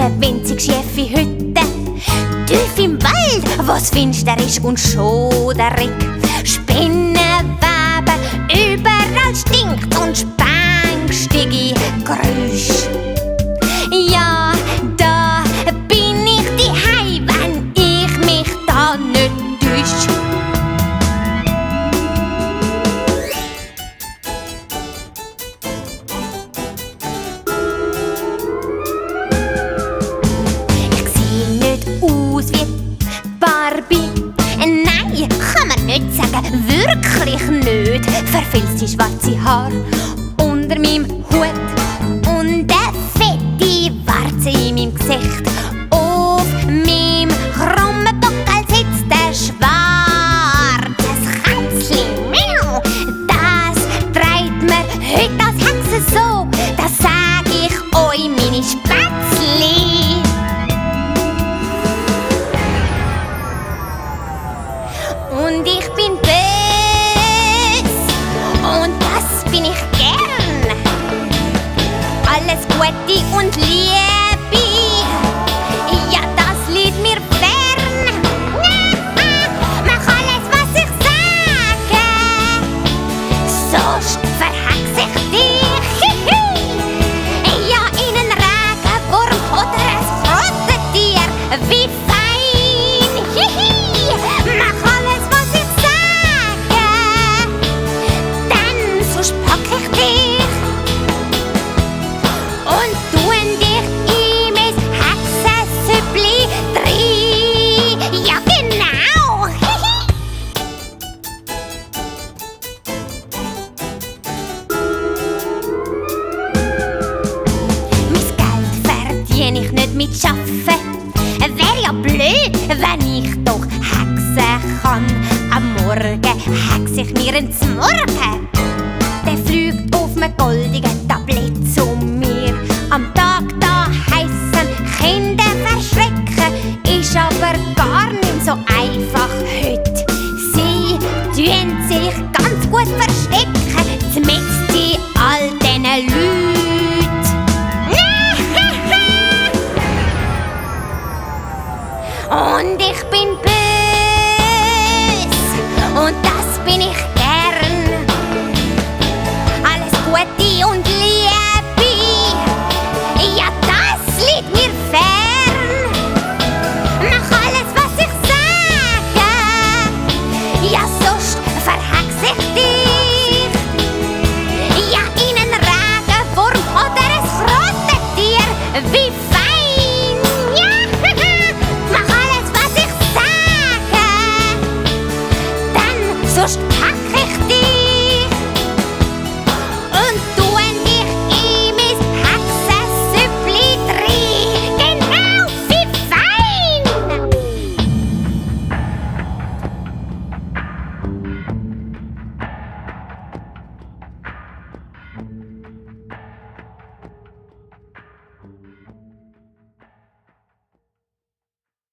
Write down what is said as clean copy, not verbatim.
ist eine winzig schiefe Hütte. Tief im Wald, wo's finster ist und schoderig. Spinnenweben, überall stinkt und spängstige Geräusch. Ja, da bin ich daheim, wenn ich mich da nicht täusche. Ich sehe nicht aus wie Barbie. Nein, kann man nicht sagen, wirklich nicht. Verfilzte schwarze Haar unter meinem Hut und eine fette Warze in meinem Gesicht. Auf meinem krummen Buckel sitzt ein schwarzes Kätzchen. Miau. Das treibt mir heute als Hexe so, das sag ich euch, meine Spätzli. Und ich bin bös und das bin ich gern. Alles Gute und Liebe, ja, das liegt mir fern. Mach alles, was ich sage, sonst verhex ich dich. Ja, in einen Regenwurm oder ein Krottentier, wie fein. Mach alles, was ich sage, dann sonst pack ich dich und tun dich in mein Hexensüppli rein. Ja, genau. Mein Geld verdiene ich nicht mit Schaffen. Wär ja blöd, wenn ich doch hexen kann. Am Morgen hex ich mir ins Morgen. Der fliegt auf einem goldigen Tablett zu mir. Am Tag da heissen Kinder verschrecken, ist aber gar nicht so einfach heute. Sie tun sich ganz gut verstecken, mit die all diesen Leuten. Und ich bin bös und das bin ich